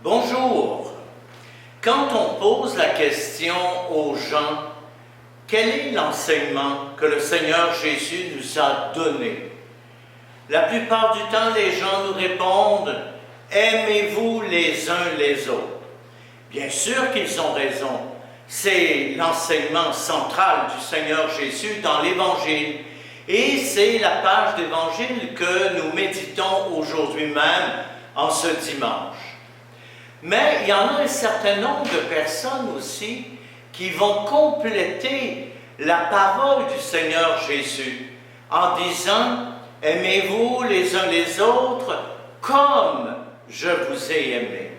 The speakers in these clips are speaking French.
Bonjour. Quand on pose la question aux gens, quel est l'enseignement que le Seigneur Jésus nous a donné? La plupart du temps, les gens nous répondent « Aimez-vous les uns les autres ». Bien sûr qu'ils ont raison. C'est l'enseignement central du Seigneur Jésus dans l'Évangile. Et c'est la page d'Évangile que nous méditons aujourd'hui même en ce dimanche. Mais il y en a un certain nombre de personnes aussi qui vont compléter la parole du Seigneur Jésus en disant « Aimez-vous les uns les autres comme je vous ai aimé ».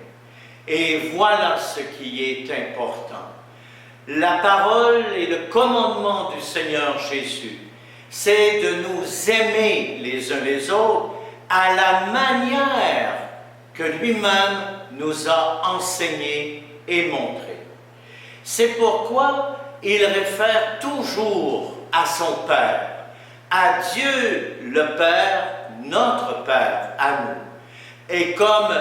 Et voilà ce qui est important. La parole et le commandement du Seigneur Jésus, c'est de nous aimer les uns les autres à la manière que lui-même nous a enseigné et montré. C'est pourquoi il réfère toujours à son Père, à Dieu le Père, notre Père, à nous. Et comme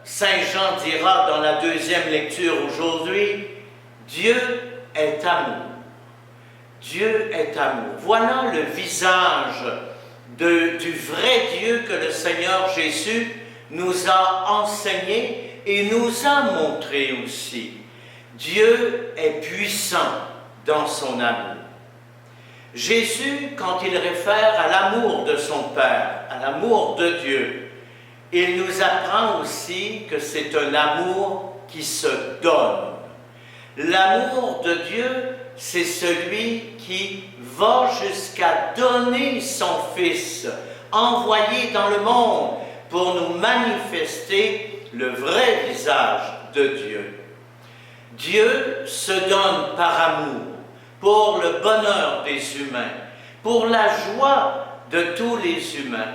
Saint Jean dira dans la deuxième lecture aujourd'hui, Dieu est amour. Dieu est amour. Voilà le visage du vrai Dieu que le Seigneur Jésus nous a enseigné et nous a montré aussi. Dieu est puissant dans son amour. Jésus, quand il réfère à l'amour de son Père, à l'amour de Dieu, il nous apprend aussi que c'est un amour qui se donne. L'amour de Dieu, c'est celui qui va jusqu'à donner son Fils, envoyé dans le monde pour nous manifester le vrai visage de Dieu. Dieu se donne par amour, pour le bonheur des humains, pour la joie de tous les humains.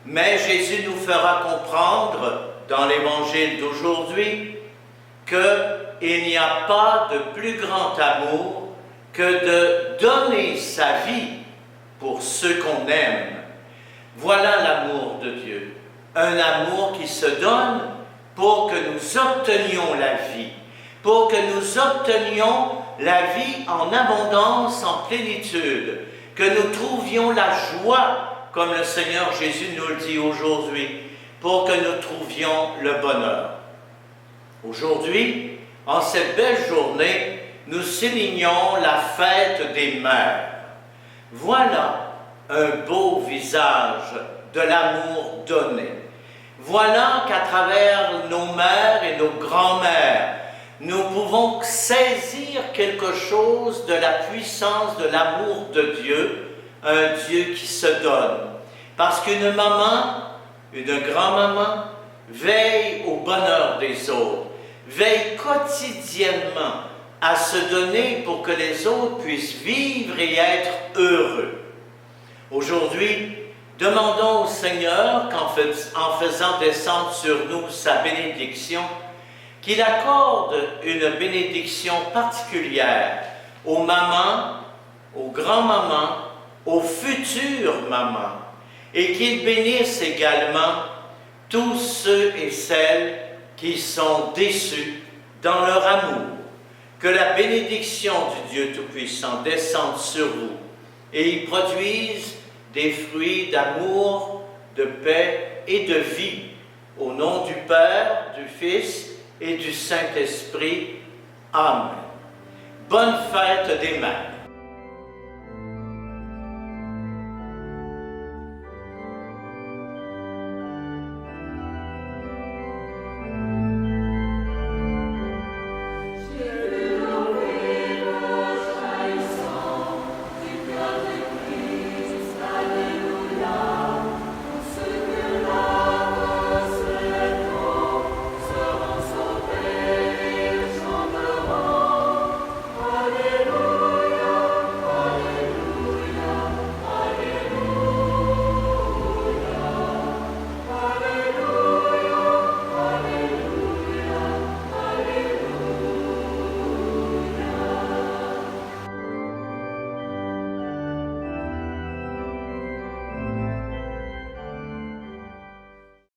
Mais Jésus nous fera comprendre, dans l'Évangile d'aujourd'hui, qu'il n'y a pas de plus grand amour que de donner sa vie pour ceux qu'on aime. Voilà l'amour de Dieu. Un amour qui se donne pour que nous obtenions la vie, pour que nous obtenions la vie en abondance, en plénitude, que nous trouvions la joie, comme le Seigneur Jésus nous le dit aujourd'hui, pour que nous trouvions le bonheur. Aujourd'hui, en cette belle journée, nous soulignons la fête des mères. Voilà un beau visage de l'amour donné. Voilà qu'à travers nos mères et nos grands-mères, nous pouvons saisir quelque chose de la puissance de l'amour de Dieu, un Dieu qui se donne. Parce qu'une maman, une grand-maman, veille au bonheur des autres, veille quotidiennement à se donner pour que les autres puissent vivre et être heureux. Aujourd'hui, demandons au Seigneur qu'en faisant descendre sur nous sa bénédiction, qu'il accorde une bénédiction particulière aux mamans, aux grands-mamans, aux futures mamans, et qu'il bénisse également tous ceux et celles qui sont déçus dans leur amour. Que la bénédiction du Dieu Tout-Puissant descende sur vous et y produise des fruits d'amour, de paix et de vie. Au nom du Père, du Fils et du Saint-Esprit. Amen. Bonne fête des mères.